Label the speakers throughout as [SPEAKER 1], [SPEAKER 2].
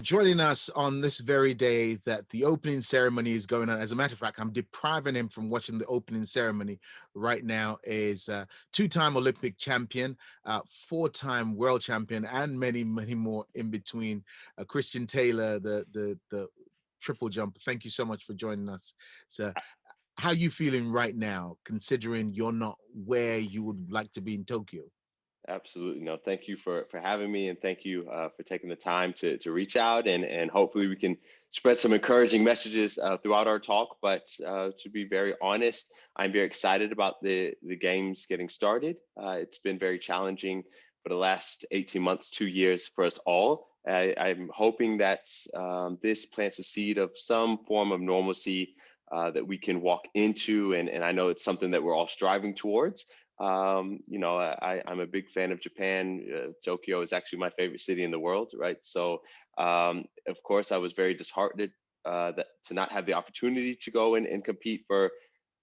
[SPEAKER 1] Joining us on this very day that the opening ceremony is going on. As a matter of fact, I'm depriving him from watching the opening ceremony right now. Is two-time Olympic champion, four-time world champion, and many, many more in between. Christian Taylor, the triple jump. Thank you so much for joining us. So, how you feeling right now, considering you're not where you would like to be in Tokyo?
[SPEAKER 2] Absolutely. No, thank you for having me, and thank you for taking the time to reach out, and hopefully we can spread some encouraging messages throughout our talk. But to be very honest, I'm very excited about the games getting started. It's been very challenging for the last 18 months, 2 years for us all. I'm hoping that this plants a seed of some form of normalcy that we can walk into, and I know it's something that we're all striving towards. I'm a big fan of Japan. Tokyo is actually my favorite city in the world, right? So, of course, I was very disheartened to not have the opportunity to go and compete for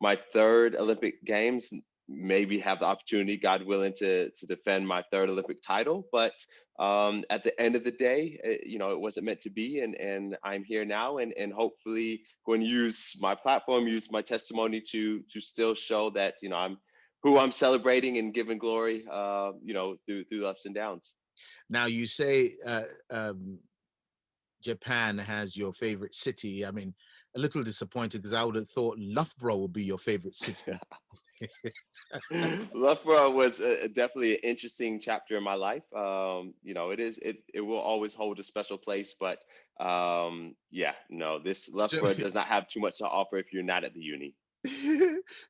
[SPEAKER 2] my third Olympic Games. Maybe have the opportunity, God willing, to defend my third Olympic title. But at the end of the day, it wasn't meant to be, and I'm here now, and hopefully going to use my platform, use my testimony to still show that I'm who I'm celebrating and giving glory, through the ups and downs.
[SPEAKER 1] Now, you say Japan has your favorite city. I mean, a little disappointed because I would have thought Loughborough would be your favorite city.
[SPEAKER 2] Loughborough was definitely an interesting chapter in my life. It will always hold a special place, but yeah, no, this
[SPEAKER 1] So,
[SPEAKER 2] Loughborough does not have too much to offer if you're not at the uni.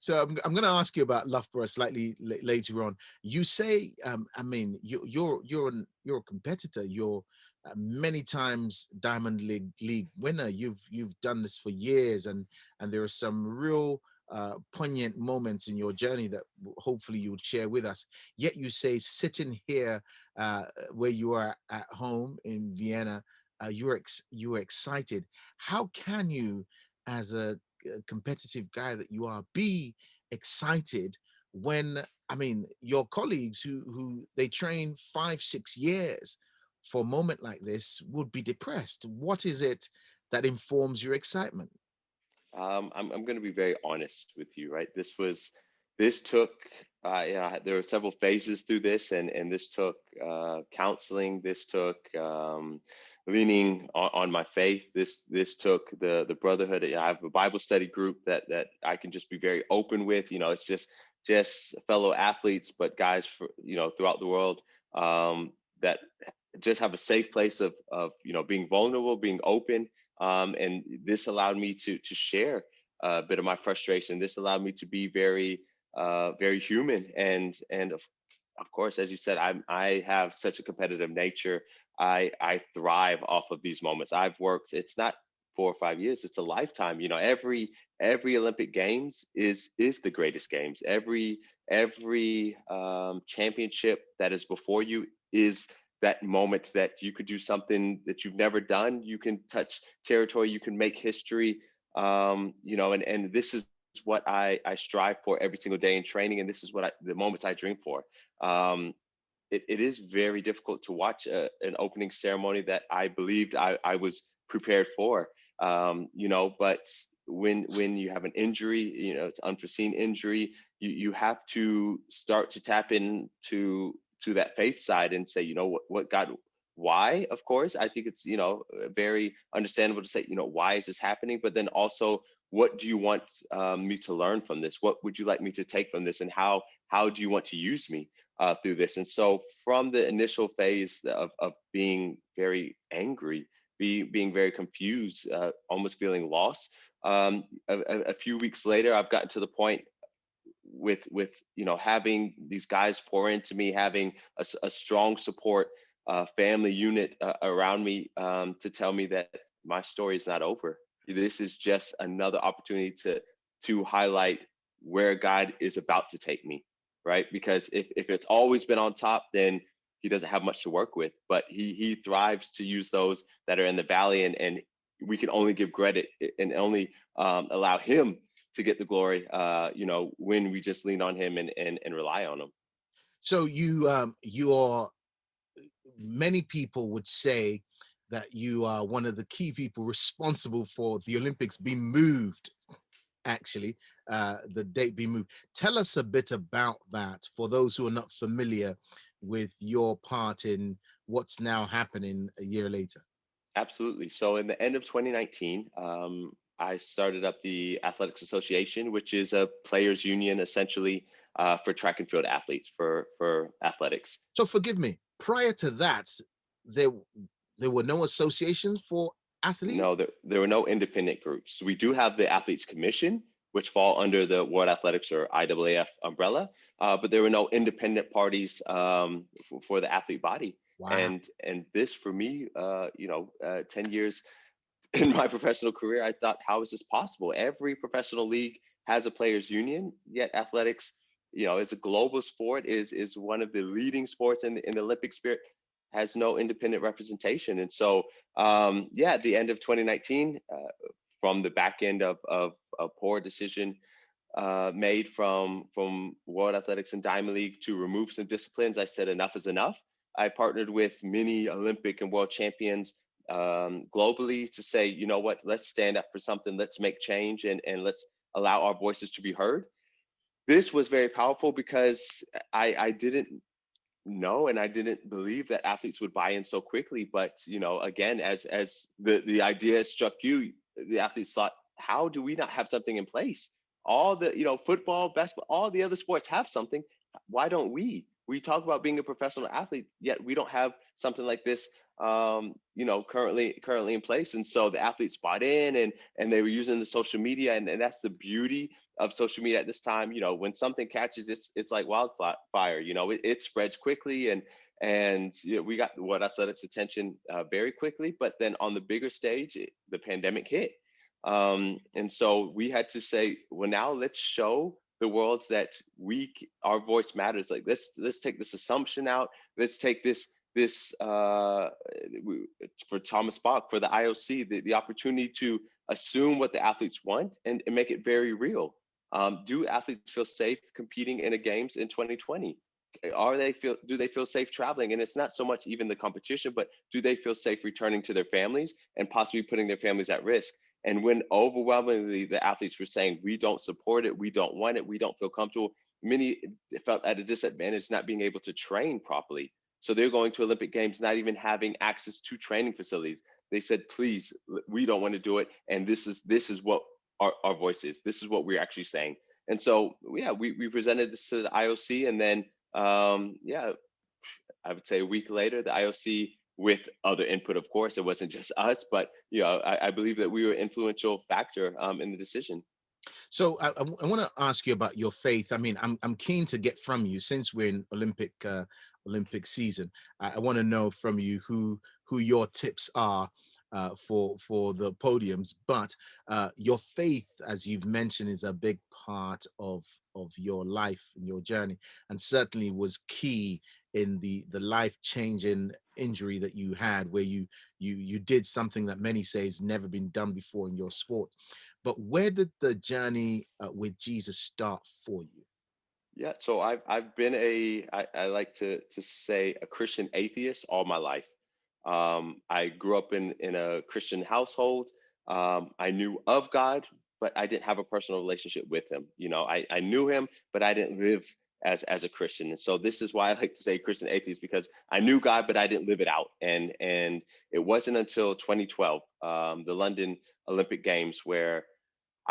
[SPEAKER 1] so I'm going to ask you about Loughborough slightly later on. You say, I mean, you're a competitor. You're many times Diamond League winner. You've done this for years, and there are some real poignant moments in your journey that hopefully you would share with us. Yet you say, sitting here where you are at home in Vienna, you were excited. How can you, as a competitive guy that you are, be excited when, I mean, your colleagues who they train 5 6 years for a moment like this would be depressed? What is it that informs your excitement?
[SPEAKER 2] I'm going to be very honest with you, right? This took, there were several phases through this, and this took counseling. This took leaning on my faith. This took the brotherhood. I have a Bible study group that I can just be very open with. It's just fellow athletes, but guys throughout the world that just have a safe place of being vulnerable, being open, and this allowed me to share a bit of my frustration. This allowed me to be very human, and of course, as you said, I have such a competitive nature. I thrive off of these moments. I've worked. It's not 4 or 5 years. It's a lifetime. Every Olympic Games is the greatest games. Every championship that is before you is that moment that you could do something that you've never done. You can touch territory. You can make history. And this is what I strive for every single day in training, and this is the moments I dream for. It is very difficult to watch an opening ceremony that I believed I was prepared for. But when you have an injury, it's unforeseen injury, you have to start to tap into that faith side and say, what God, why? Of course, I think it's very understandable to say, why is this happening? But then also, what do you want me to learn from this? What would you like me to take from this, and how do you want to use me through this? And so, from the initial phase of being very angry, being very confused, almost feeling lost, a few weeks later, I've gotten to the point with having these guys pour into me, having a strong support family unit around me, to tell me that my story is not over. This is just another opportunity to highlight where God is about to take me, right? Because if it's always been on top, then he doesn't have much to work with. But he thrives to use those that are in the valley, and we can only give credit and only allow him to get the glory, when we just lean on him and rely on him.
[SPEAKER 1] So you are many people would say that you are one of the key people responsible for the Olympics being moved, actually, the date being moved. Tell us a bit about that for those who are not familiar with your part in what's now happening a year later.
[SPEAKER 2] Absolutely. So in the end of 2019, I started up the Athletics Association, which is a players' union essentially for track and field athletes for athletics.
[SPEAKER 1] So forgive me, prior to that, there there were no associations for athletes?
[SPEAKER 2] No, there were no independent groups. We do have the Athletes Commission, which fall under the World Athletics or IAAF umbrella, but there were no independent parties for the athlete body.
[SPEAKER 1] Wow.
[SPEAKER 2] And this for me, 10 years in my professional career, I thought, how is this possible? Every professional league has a players union, yet athletics, is a global sport, is one of the leading sports in the Olympic spirit, has no independent representation. And so, at the end of 2019, from the back end of a poor decision made from World Athletics and Diamond League to remove some disciplines, I said enough is enough. I partnered with many Olympic and world champions globally to say, you know what, let's stand up for something, let's make change, and let's allow our voices to be heard. This was very powerful because I didn't know and I didn't believe that athletes would buy in so quickly. But again, as the idea struck you, the athletes thought, how do we not have something in place? All the football, basketball, all the other sports have something. Why don't we? We talk about being a professional athlete, yet we don't have something like this currently in place. And so the athletes bought in and they were using the social media, and that's the beauty of social media at this time. When something catches, it's like wildfire. It spreads quickly, and we got World Athletics attention very quickly. But then on the bigger stage, the pandemic hit, and so we had to say, well, now let's show the world that our voice matters. Like let's take this assumption out. Let's take this for Thomas Bach, for the IOC, the opportunity to assume what the athletes want and make it very real. Do athletes feel safe competing in a games in 2020? Do they feel safe traveling? And it's not so much even the competition, but do they feel safe returning to their families and possibly putting their families at risk? And when overwhelmingly the athletes were saying, we don't support it, we don't want it, we don't feel comfortable, many felt at a disadvantage not being able to train properly. So they're going to Olympic Games not even having access to training facilities. They said, please, we don't want to do it. And this is what our voice is. This is what we're actually saying. And so, we presented this to the IOC, and then, I would say a week later, the IOC, with other input, of course, it wasn't just us, but I believe that we were an influential factor in the decision.
[SPEAKER 1] So I want to ask you about your faith. I mean, I'm keen to get from you, since we're in Olympic season. I want to know from you who your tips are for the podiums. But your faith, as you've mentioned, is a big part of your life and your journey, and certainly was key in the life changing injury that you had, where you did something that many say has never been done before in your sport. But where did the journey with Jesus start for you?
[SPEAKER 2] Yeah, so I've been I like to say a Christian atheist all my life. I grew up in a Christian household. I knew of God, but I didn't have a personal relationship with Him. I knew Him, but I didn't live as a Christian. And so this is why I like to say Christian atheist, because I knew God, but I didn't live it out. And it wasn't until 2012, the London Olympic Games, where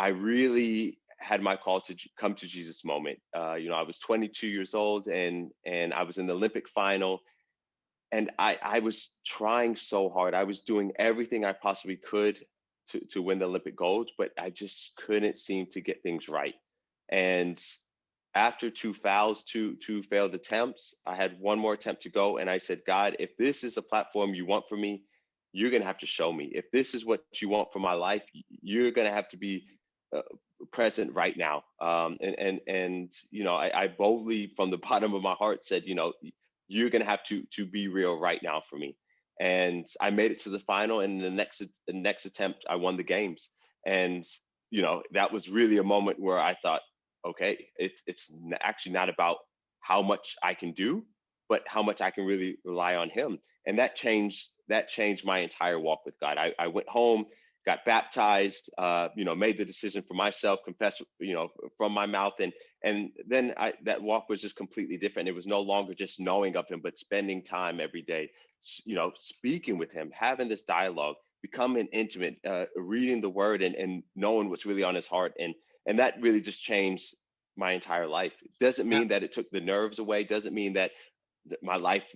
[SPEAKER 2] I really had my call to come to Jesus moment. I was 22 years old, and I was in the Olympic final, and I was trying so hard. I was doing everything I possibly could to win the Olympic gold, but I just couldn't seem to get things right. And after two fouls, two failed attempts, I had one more attempt to go, and I said, God, if this is the platform you want for me, you're gonna have to show me. If this is what you want for my life, you're gonna have to be uh, present right now. I boldly, from the bottom of my heart, said, you're gonna have to be real right now for me. And I made it to the final, and the next attempt, I won the games. And that was really a moment where I thought, okay, it's actually not about how much I can do, but how much I can really rely on Him. and that changed my entire walk with God. I went home, got baptized, made the decision for myself, confessed, from my mouth, and then that walk was just completely different. It was no longer just knowing of Him, but spending time every day, speaking with Him, having this dialogue, becoming intimate, reading the Word, and knowing what's really on His heart, and that really just changed my entire life. It doesn't
[SPEAKER 1] Now,
[SPEAKER 2] mean that it took the nerves away. Doesn't mean that my life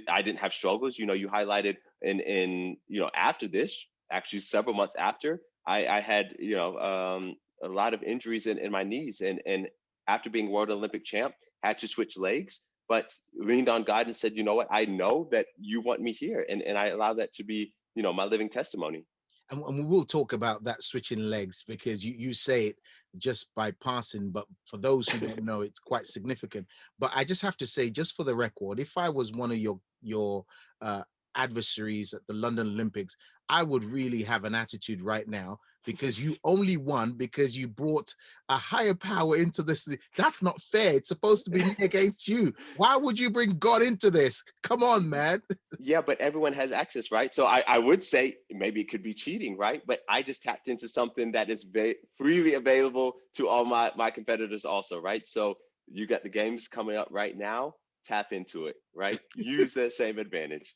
[SPEAKER 2] I didn't have struggles. You highlighted in after this, actually several months after, I had a lot of injuries in my knees, and after being world Olympic champ, had to switch legs, but leaned on God and said, you know what, I know that you want me here, and I allow that to be my living testimony.
[SPEAKER 1] and we will talk about that switching legs because you say it just by passing, but for those who don't know, it's quite significant. But I just have to say, just for the record, if I was one of your uh, adversaries at the London Olympics, I would really have an attitude right now because you only won because you brought a higher power into this. That's not fair. It's supposed to be me against you. Why would you bring God into this? Come on, man.
[SPEAKER 2] Yeah, but everyone has access, right? So I would say maybe it could be cheating, right? But I just tapped into something that is very freely available to all my competitors also, right? So you got the games coming up right now, tap into it, right? Use that same advantage.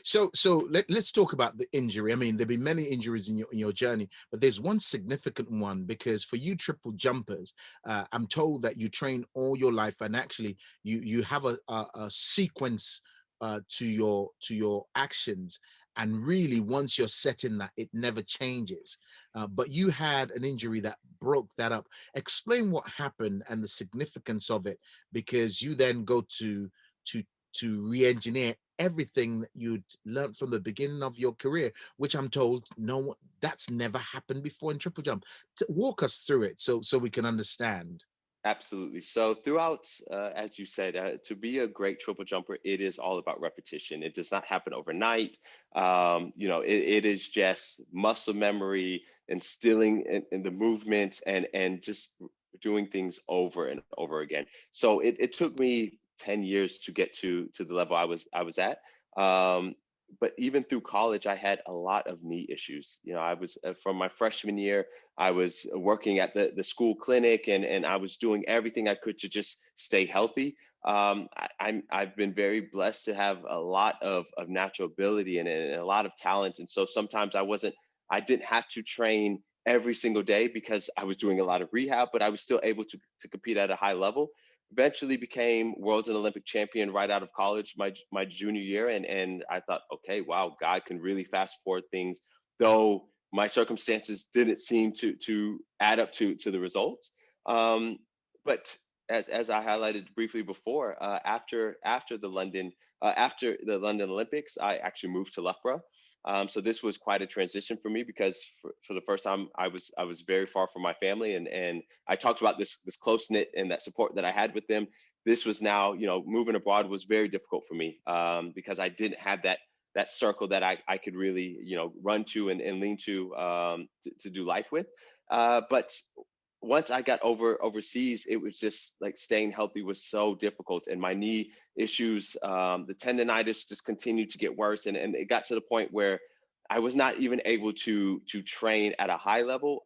[SPEAKER 1] So let's talk about the injury. I mean, there've been many injuries in your journey, but there's one significant one because for you triple jumpers, I'm told that you train all your life, and actually you have a sequence to your actions. And really, once you're set in that, it never changes. But you had an injury that broke that up. Explain what happened and the significance of it, because you then go to to re-engineer everything that you'd learned from the beginning of your career, which I'm told no, that's never happened before in triple jump. Walk us through it so we can understand.
[SPEAKER 2] Absolutely. So throughout, as you said, to be a great triple jumper, it is all about repetition. It does not happen overnight. It is just muscle memory, instilling in the movements, and just doing things over and over again. So it took me 10 years to get to the level I was at. Um, but even through college, I had a lot of knee issues. I was from my freshman year, I was working at the school clinic, and I was doing everything I could to just stay healthy. I've been very blessed to have a lot of natural ability and a lot of talent. And so sometimes I didn't have to train every single day because I was doing a lot of rehab, but I was still able to compete at a high level. Eventually became world and Olympic champion right out of college, my junior year. And I thought, okay, wow, God can really fast forward things, though my circumstances didn't seem to add up to the results. Um, but as I highlighted briefly before, after the London Olympics, I actually moved to Loughborough. So this was quite a transition for me because for the first time I was very far from my family, and I talked about this close knit and that support that I had with them. This was now, moving abroad was very difficult for me, because I didn't have that circle that I could really run to and lean to do life with. But once I got overseas, it was just like staying healthy was so difficult, and my knee issues, the tendonitis just continued to get worse, and it got to the point where I was not even able to train at a high level.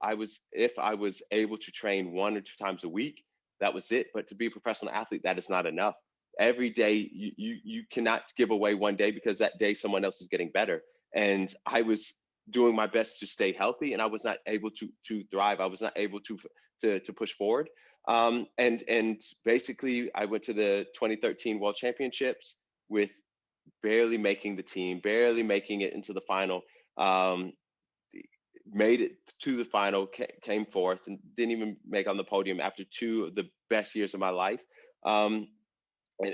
[SPEAKER 2] If I was able to train 1 or 2 times a week, that was it. But to be a professional athlete, that is not enough. Every day you cannot give away one day because that day someone else is getting better. And I was doing my best to stay healthy, and I was not able to thrive. I was not able to push forward. And basically, I went to the 2013 World Championships with barely making the team, barely making it into the final. Um, Made it to the final, came fourth, and didn't even make on the podium after two of the best years of my life. Um,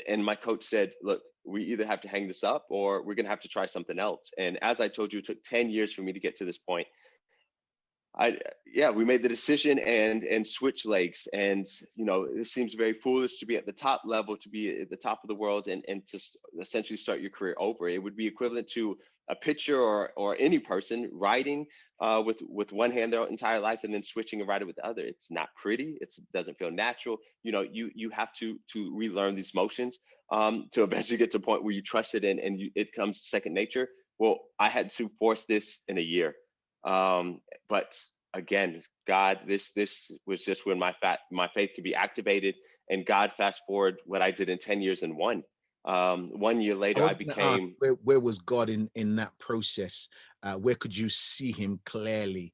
[SPEAKER 2] and my coach said, look, we either have to hang this up or we're going to have to try something else. And as I told you, it took 10 years for me to get to this point. I yeah, we made the decision and switch legs. And it seems very foolish to be at the top level, to be at the top of the world, and to essentially start your career over. It would be equivalent to a pitcher or any person riding with one hand their entire life and then switching and riding with the other. It's not pretty. It doesn't feel natural. You have to relearn these motions to eventually get to a point where you trust it, and it comes second nature. Well, I had to force this in a year. But again, God, this was just when my faith could be activated, and God fast forward what I did in 10 years in one. 1 year
[SPEAKER 1] I
[SPEAKER 2] later, I
[SPEAKER 1] was going to ask,
[SPEAKER 2] became
[SPEAKER 1] where was God in that process? Where could you see him clearly?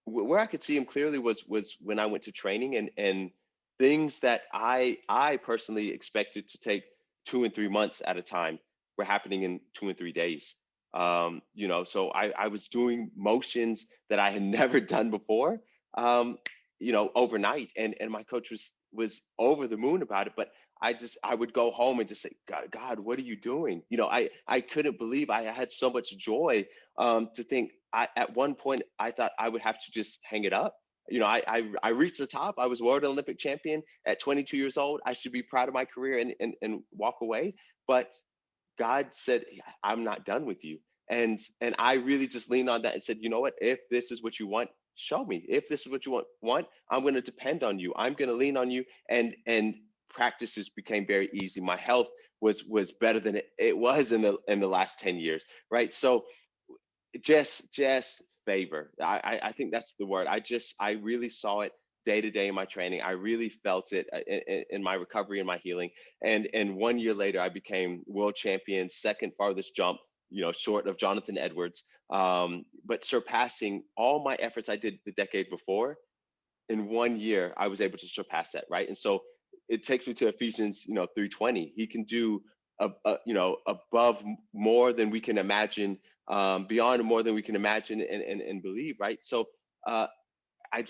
[SPEAKER 2] where I could see him clearly was when I went to training, and things that I personally expected to take 2 and 3 months at a time were happening in 2 and 3 days. So I was doing motions that I had never done before, overnight, and my coach was over the moon about it. But I would go home and just say, God, what are you doing? I couldn't believe I had so much joy, to think at one point I thought I would have to just hang it up. I reached the top. I was world Olympic champion at 22 years old. I should be proud of my career and walk away. But God said, I'm not done with you. And I really just leaned on that and said, you know what? If this is what you want, show me. If this is what you want, I'm going to depend on you. I'm going to lean on you. And practices became very easy. My health was better than it was in the last 10 years, right? So just favor. I think that's the word. I really saw it day to day in my training. I really felt it in my recovery and my healing. And 1 year later, I became world champion, second farthest jump, short of Jonathan Edwards, but surpassing all my efforts I did the decade before. In 1 year, I was able to surpass that, right? And so it takes me to Ephesians, 3:20. He can do above more than we can imagine, beyond more than we can imagine and believe, right? So uh, I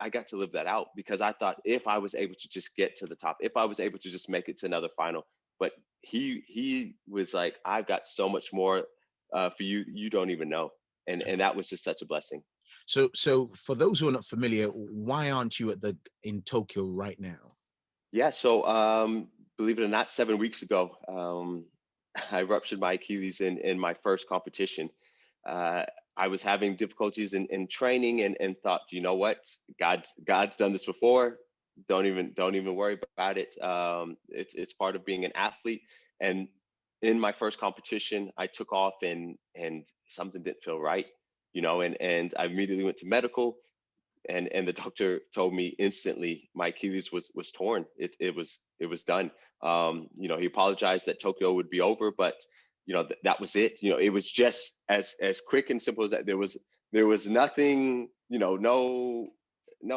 [SPEAKER 2] got to live that out, because I thought if I was able to just get to the top, if I was able to just make it to another final. But he was like, I've got so much more for you, you don't even know. And that was just such a blessing.
[SPEAKER 1] So for those who are not familiar, why aren't you in Tokyo right now?
[SPEAKER 2] Yeah, so believe it or not, 7 weeks ago, I ruptured my Achilles in my first competition. Uh, I was having difficulties in training, and thought, you know what, God's done this before. Don't even worry about it. It's part of being an athlete. And in my first competition, I took off, and something didn't feel right, and I immediately went to medical, and the doctor told me instantly my Achilles was torn. It was done. He apologized that Tokyo would be over, but that was it. It was just as quick and simple as that. There was nothing, no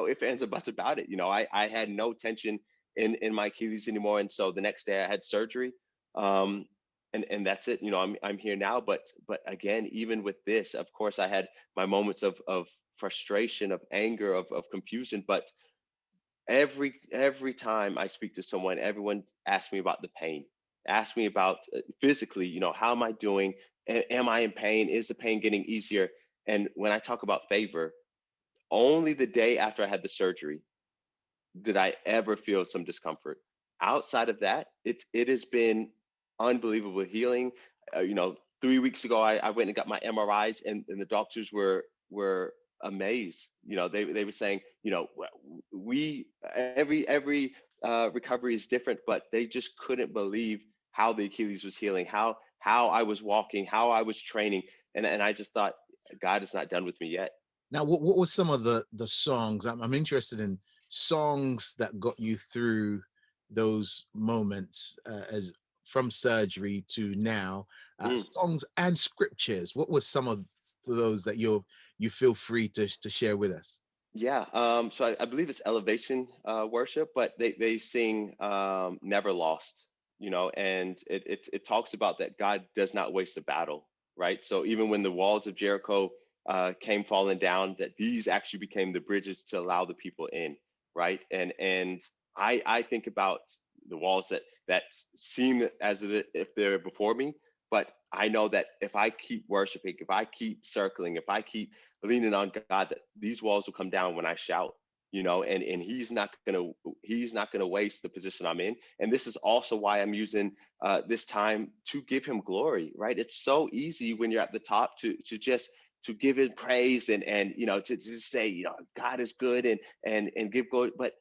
[SPEAKER 2] ifs, ands, or buts about it. I had no tension in my Achilles anymore, and so the next day I had surgery. And that's it. I'm here now. But again, even with this, of course, I had my moments of frustration, of anger, of confusion. But every time I speak to someone, everyone asks me about the pain, ask me about physically, how am I doing? Am I in pain? Is the pain getting easier? And when I talk about favor, only the day after I had the surgery did I ever feel some discomfort. Outside of that, it has been unbelievable healing. 3 weeks ago, I went and got my MRIs, and the doctors were amazed. They were saying, we every recovery is different, but they just couldn't believe how the Achilles was healing, how I was walking, how I was training, and I just thought, God is not done with me yet.
[SPEAKER 1] Now, what was some of the songs? I'm interested in songs that got you through those moments, as from surgery to now.
[SPEAKER 2] Mm.
[SPEAKER 1] Songs and scriptures. What was some of those that you feel free to share with us?
[SPEAKER 2] Yeah, so I believe it's elevation worship, but they sing "Never Lost," and it talks about that God does not waste a battle, right? So even when the walls of Jericho came falling down, that these actually became the bridges to allow the people in, right? And I think about the walls that seem as if they're before me. But I know that if I keep worshiping, if I keep circling, if I keep leaning on God, that these walls will come down when I shout, and he's not gonna waste the position I'm in. And this is also why I'm using this time to give him glory, right? It's so easy when you're at the top to give him praise and to just say, God is good and give glory. But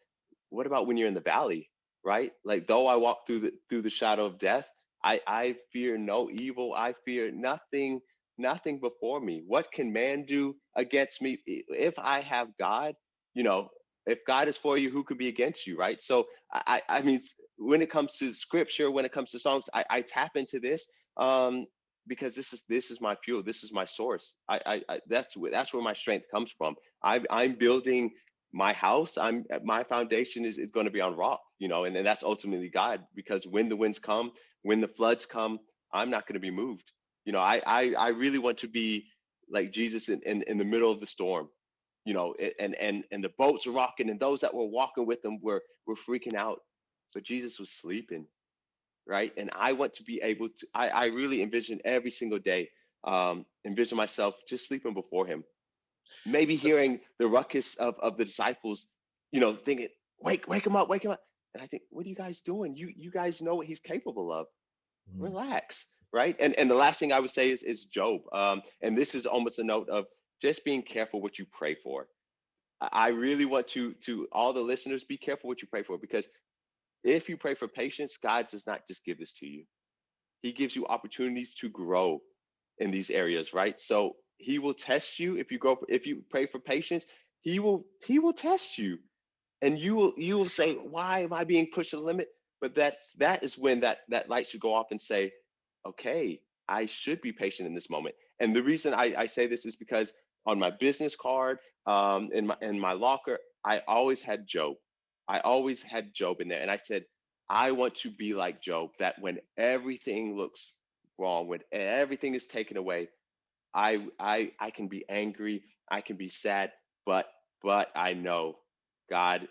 [SPEAKER 2] what about when you're in the valley, right? Like, though I walk through the shadow of death, I fear no evil. I fear nothing before me. What can man do against me? If I have God, you know, if God is for you, who could be against you, right? So I mean, when it comes to scripture, when it comes to songs, I tap into this because this is my fuel. This is my source. That's where my strength comes from. I'm building my house. My foundation is going to be on rock, and then that's ultimately God, because when the winds come, when the floods come, I'm not going to be moved. I really want to be like Jesus in the middle of the storm, and the boats are rocking, and those that were walking with him were freaking out, but Jesus was sleeping, right? And I want to be able to. I really envision every single day, envision myself just sleeping before him, maybe hearing the ruckus of the disciples, thinking, wake him up, wake him up. And I think, what are you guys doing? You guys know what he's capable of.
[SPEAKER 1] Mm.
[SPEAKER 2] Relax, right? And the last thing I would say is Job. And this is almost a note of just being careful what you pray for. I really want to all the listeners, be careful what you pray for, because if you pray for patience, God does not just give this to you. He gives you opportunities to grow in these areas, right? So he will test you if you pray for patience. He will test you, and you will say, why am I being pushed to the limit? But that is when that light should go off and say, okay, I should be patient in this moment. And the reason I say this is because on my business card, in my locker, I always had Job in there, and I said, I want to be like Job, that when everything looks wrong, when everything is taken away, I can be angry, I can be sad, but I know God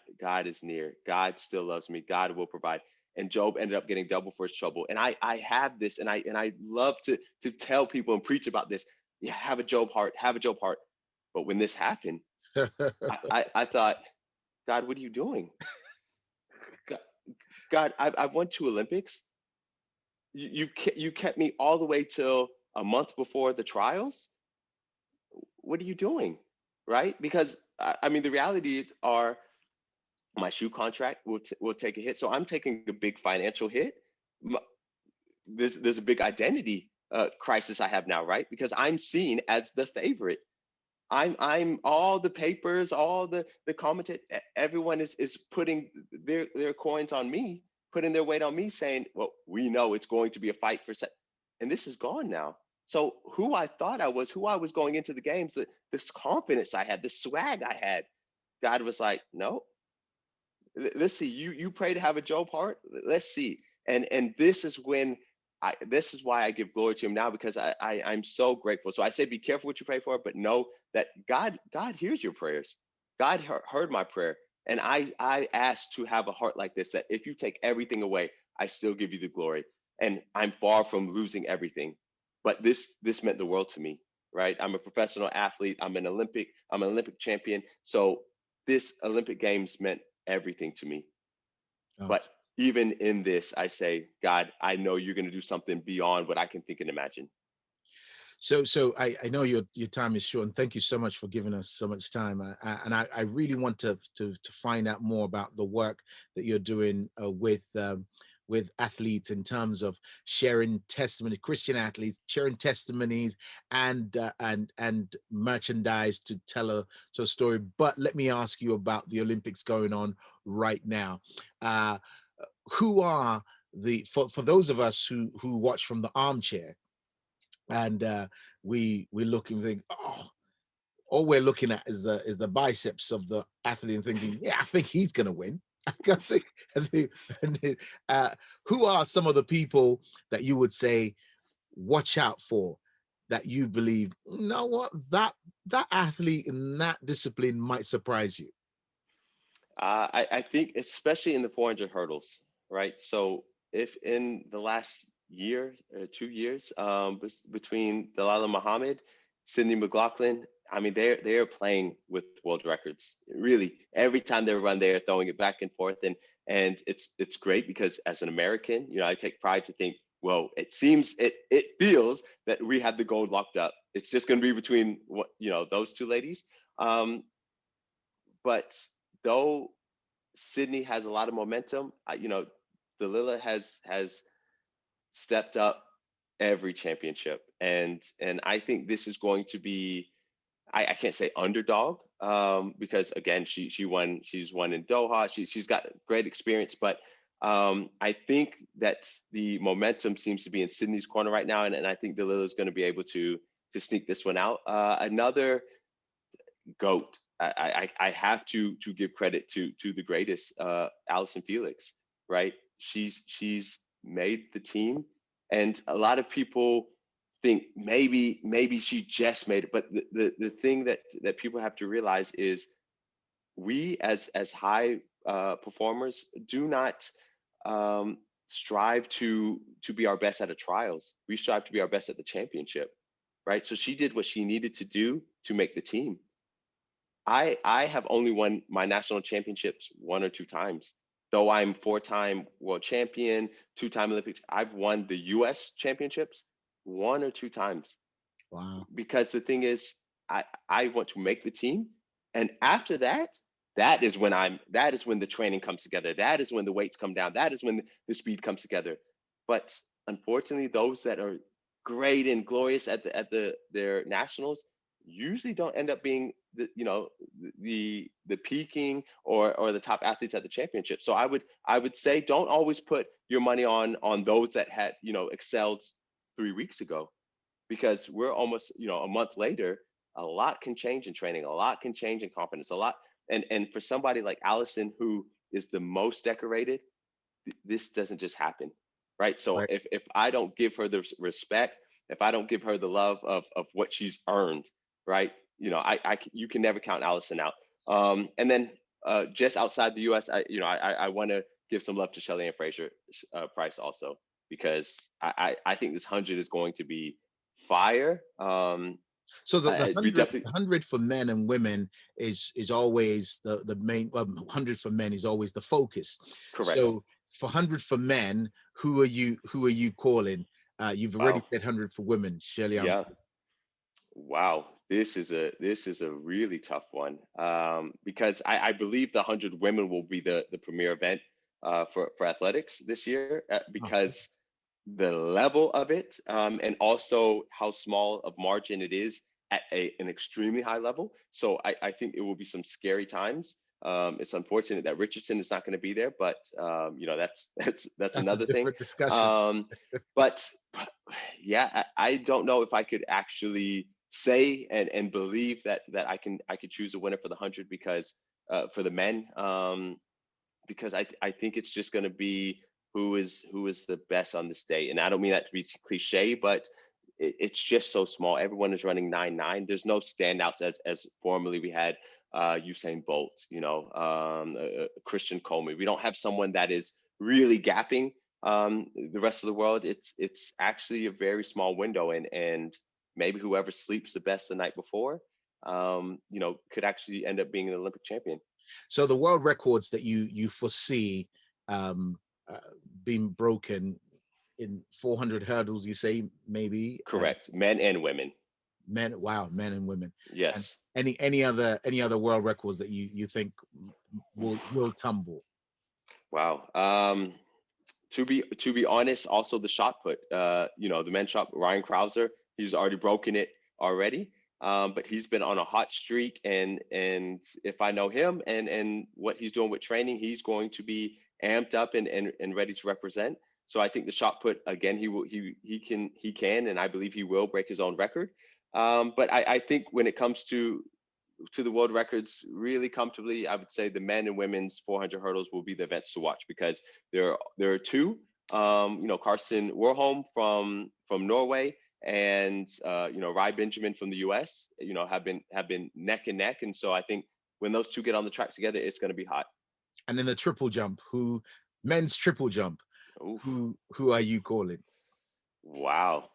[SPEAKER 2] is near. God still loves me. God will provide. And Job ended up getting double for his trouble. And I have this, and I love to tell people and preach about this. Yeah, have a Job heart, have a Job heart. But when this happened, I thought, God, what are you doing? God, I went to Olympics. You kept me all the way till a month before the trials. What are you doing? Right? Because I mean, the realities are my shoe contract will take a hit. So I'm taking a big financial hit. There's a big identity crisis I have now, right? Because I'm seen as the favorite. I'm all the papers, all the commentate, everyone is putting their coins on me, putting their weight on me, saying, well, we know it's going to be a fight for set. And this is gone now. So who I thought I was, who I was going into the games, this confidence I had, this swag I had, God was like, no, let's see. You pray to have a Job heart. Let's see. And this is why I give glory to him now, because I'm so grateful. So I say, be careful what you pray for, but know that God hears your prayers. God heard my prayer, and I asked to have a heart like this. That if you take everything away, I still give you the glory, and I'm far from losing everything. But this meant the world to me, right? I'm a professional athlete. I'm an Olympic champion. So this Olympic Games meant everything to me.
[SPEAKER 1] Oh.
[SPEAKER 2] But even in this, I say, God, I know you're going to do something beyond what I can think and imagine.
[SPEAKER 1] So I know your time is short, and thank you so much for giving us so much time. And I really want to find out more about the work that you're doing with athletes in terms of sharing testimony, Christian athletes sharing testimonies and merchandise to tell a story. But let me ask you about the Olympics going on right now. Uh, who are for those of us who watch from the armchair, and we look and think, oh, all we're looking at is the biceps of the athlete and thinking, yeah, I think he's going to win. I think, uh, who are some of the people that you would say watch out for, that you believe, you know what, that athlete in that discipline might surprise you?
[SPEAKER 2] I think especially in the 400 hurdles, right? So if in the last year, 2 years, between Delilah Muhammad, Sydney McLaughlin. I mean, they're playing with world records. Really, every time they run, they're throwing it back and forth, and it's great because as an American, I take pride to think, well, it feels that we have the gold locked up. It's just going to be between those two ladies. Um, but though Sydney has a lot of momentum, Delilah has stepped up every championship, and I think this is going to be, I can't say underdog, because again she's won in Doha, she's got great experience, but I think that the momentum seems to be in Sydney's corner right now, and I think Delilah is going to be able to sneak this one out. Another goat. I have to give credit to the greatest, Allison Felix, right? She's made the team, and a lot of people think maybe she just made it, but the thing that people have to realize is we as high performers do not strive to be our best at the trials. We strive to be our best at the championship, right? So she did what she needed to do to make the team. I have only won my national championships one or two times. Though I'm four-time world champion, two-time Olympic, I've won the US championships one or two times.
[SPEAKER 1] Wow.
[SPEAKER 2] Because the thing is, I want to make the team. And after that, that is when the training comes together. That is when the weights come down. That is when the speed comes together. But unfortunately, those that are great and glorious at their nationals usually don't end up being the peaking or the top athletes at the championship. So I would say don't always put your money on those that had excelled 3 weeks ago, because we're almost a month later. A lot can change in training, a lot can change in confidence, a lot. And for somebody like Allison, who is the most decorated, this doesn't just happen, right? So
[SPEAKER 1] Right.
[SPEAKER 2] if I don't give her the respect, if I don't give her the love of what she's earned, right? You can never count Allison out. And then just outside the U.S., I want to give some love to Shelly Ann Fraser Price also, because I think this 100 is going to be fire.
[SPEAKER 1] So the
[SPEAKER 2] We
[SPEAKER 1] hundred,
[SPEAKER 2] definitely.
[SPEAKER 1] 100 for men and women is always the main. 100 for men is always the focus.
[SPEAKER 2] Correct.
[SPEAKER 1] So for 100 for men, who are you calling? You've already
[SPEAKER 2] Wow.
[SPEAKER 1] said 100 for women, Shirley.
[SPEAKER 2] Yeah. Wow, this is a really tough one, because I believe the 100 women will be the premier event for athletics this year, because the level of it, and also how small of margin it is at an extremely high level. So I think it will be some scary times. It's unfortunate that Richardson is not going to be there, but that's
[SPEAKER 1] That's a
[SPEAKER 2] another thing.
[SPEAKER 1] different discussion.
[SPEAKER 2] Um, but yeah, I don't know if I could actually say and believe that I could choose a winner for the 100, because for the men, because I think it's just going to be who is the best on this day. And I don't mean that to be cliche, but it's just so small. Everyone is running 9.9. There's no standouts as formerly we had Usain Bolt, Christian Coleman. We don't have someone that is really gapping the rest of the world. It's actually a very small window, and maybe whoever sleeps the best the night before, could actually end up being an Olympic champion.
[SPEAKER 1] So the world records that you foresee um, uh, being broken in 400 hurdles, you say maybe, and
[SPEAKER 2] Correct. Men and women.
[SPEAKER 1] men. Wow, men and women. And
[SPEAKER 2] Yes.
[SPEAKER 1] any other world records that you think will tumble?
[SPEAKER 2] Wow. To be honest, also the shot put. The men's shot. Ryan Krauser, he's already broken it already. But he's been on a hot streak, and if I know him and what he's doing with training, he's going to be amped up and ready to represent. So I think the shot put again, he can, and I believe he will break his own record. But I think when it comes to the world records really comfortably, I would say the men and women's 400 hurdles will be the events to watch, because there are two. Carson Warholm from Norway, and Rai Benjamin from the U.S. Have been neck and neck, and so I think when those two get on the track together, it's going to be hot.
[SPEAKER 1] And then the triple jump, men's triple jump,
[SPEAKER 2] Oof.
[SPEAKER 1] who are you calling?
[SPEAKER 2] Wow.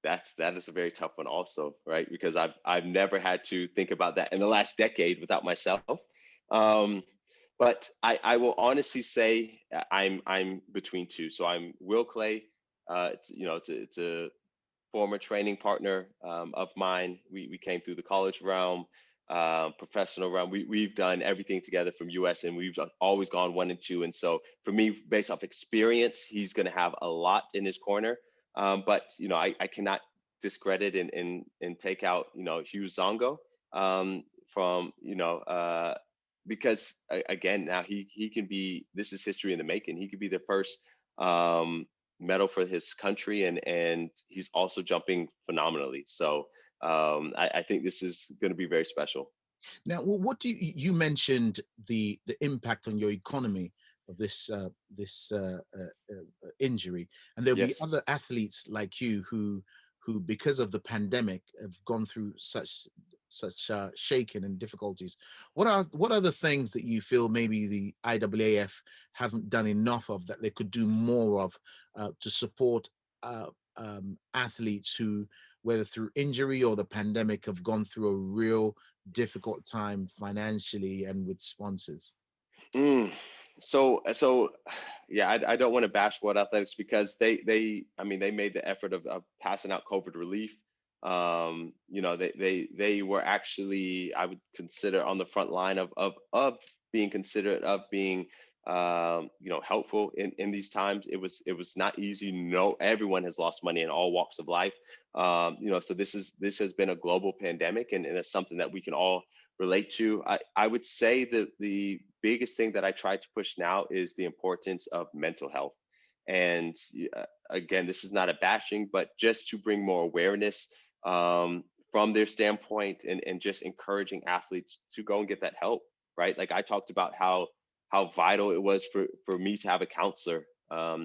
[SPEAKER 2] That is a very tough one also, right? Because I've never had to think about that in the last decade without myself. Um, but I will honestly say I'm between two. So I'm Will Clay. It's a former training partner of mine. We came through the college realm, professional realm. We've done everything together from US, and we've always gone one and two. And so for me, based off experience, he's going to have a lot in his corner. But I cannot discredit and take out Hugh Zongo from because again, now he can be, this is history in the making. He could be the first um, medal for his country, and he's also jumping phenomenally. So I think this is going to be very special.
[SPEAKER 1] Now, what do you mentioned the impact on your economy of this injury, and there'll be
[SPEAKER 2] Yes.
[SPEAKER 1] other athletes like you who because of the pandemic have gone through such shaking and difficulties. What are the things that you feel maybe the IAAF haven't done enough of that they could do more of to support uh, athletes who, whether through injury or the pandemic, have gone through a real difficult time financially and with sponsors?
[SPEAKER 2] Mm. So yeah, I don't want to bash World Athletics because I mean they made the effort of passing out COVID relief. They were actually, I would consider, on the front line of being considerate, of being helpful in these times. It was not easy. No, everyone has lost money in all walks of life. So this has been a global pandemic, and it's something that we can all relate to. I would say that the biggest thing that I try to push now is the importance of mental health. And again, this is not a bashing, but just to bring more awareness from their standpoint, and just encouraging athletes to go and get that help, right? Like I talked about how vital it was for me to have a counselor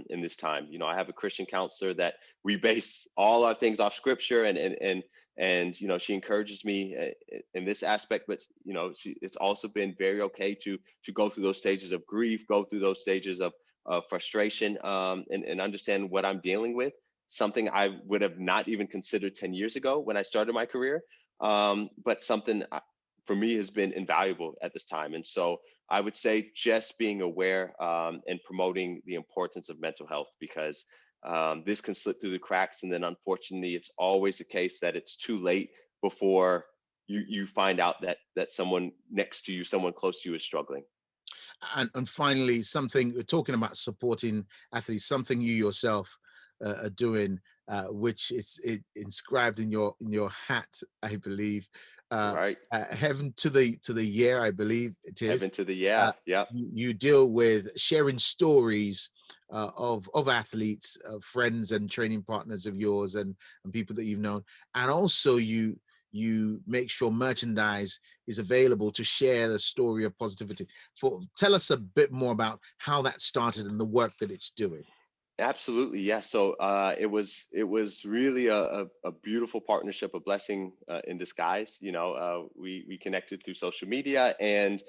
[SPEAKER 2] in this time. I have a Christian counselor that we base all our things off scripture, and she encourages me in this aspect. But it's also been very okay to go through those stages of grief, go through those stages of frustration, and understand what I'm dealing with, something I would have not even considered 10 years ago when I started my career, but something for me has been invaluable at this time. And so I would say just being aware and promoting the importance of mental health, because this can slip through the cracks, and then unfortunately, it's always the case that it's too late before you find out that someone next to you, someone close to you, is struggling.
[SPEAKER 1] And finally, something we're talking about supporting athletes, something you yourself are doing, which is inscribed in your hat, I believe. Uh,
[SPEAKER 2] Right.
[SPEAKER 1] Heaven to the year, I believe it is.
[SPEAKER 2] Heaven to the,
[SPEAKER 1] Uh,
[SPEAKER 2] yeah, yeah.
[SPEAKER 1] you deal with sharing stories of athletes, friends and training partners of yours, and people that you've known, and also you make sure merchandise is available to share the story of positivity. Tell us a bit more about how that started and the work that it's doing.
[SPEAKER 2] Absolutely, yeah. So it was really a beautiful partnership, a blessing in disguise. We connected through social media, and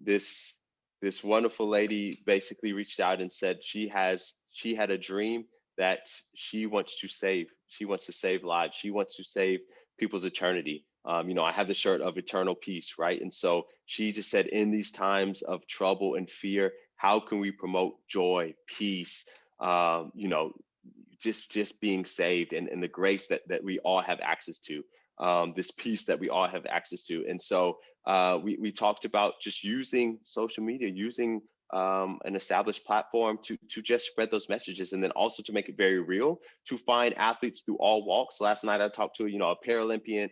[SPEAKER 2] this wonderful lady basically reached out and said she had a dream that she wants to save. She wants to save lives. She wants to save people's eternity. I have the shirt of eternal peace, right? And so she just said, in these times of trouble and fear, how can we promote joy, peace, um, you know, just being saved, and the grace that we all have access to, this peace that we all have access to. And so we talked about just using social media, using an established platform to just spread those messages, and then also to make it very real, to find athletes through all walks. Last night I talked to a Paralympian,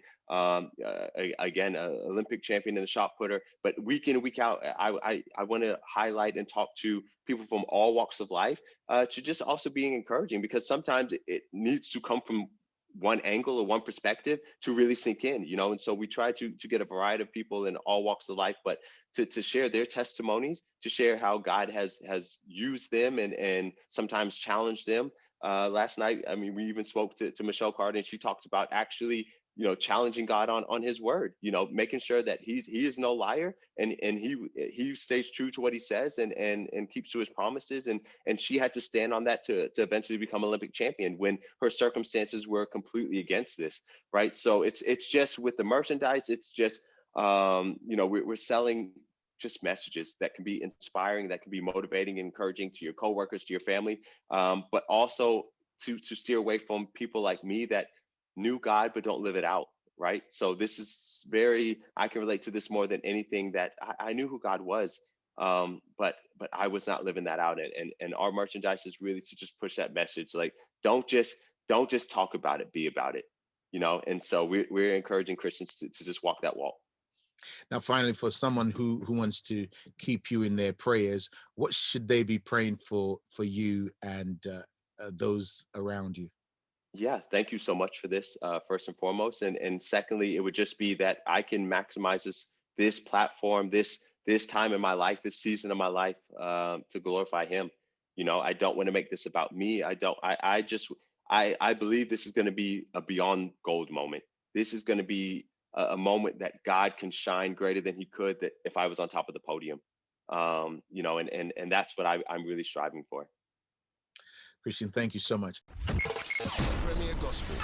[SPEAKER 2] again, an Olympic champion in the shot putter, but week in and week out, I want to highlight and talk to people from all walks of life, to just also being encouraging, because sometimes it needs to come from one angle or one perspective to really sink in. And so we try to get a variety of people in all walks of life, but to share their testimonies, to share how God has used them, and sometimes challenged them. Last night, I mean, we even spoke to Michelle Carter, and she talked about actually challenging God on his word, making sure that he is no liar, and he stays true to what he says, and keeps to his promises. And she had to stand on that to eventually become Olympic champion when her circumstances were completely against this, right? So it's just with the merchandise, it's just we're selling just messages that can be inspiring, that can be motivating and encouraging to your coworkers, to your family, but also to steer away from people like me that knew God but don't live it out, right? So this is very, I can relate to this more than anything, that I knew who God was, but I was not living that out. And our merchandise is really to just push that message, like don't just talk about it, be about it, And so we're encouraging Christians to just walk that walk.
[SPEAKER 1] Now, finally, for someone who wants to keep you in their prayers, what should they be praying for you and those around you?
[SPEAKER 2] Yeah, thank you so much for this, first and foremost, and secondly, it would just be that I can maximize this platform, this time in my life, this season of my life, to glorify Him. I don't want to make this about me. I don't. I just I believe this is going to be a beyond gold moment. This is going to be a moment that God can shine greater than He could, that if I was on top of the podium. And that's what I'm really striving for.
[SPEAKER 1] Christian, thank you so much.
[SPEAKER 3] Premier Gospel.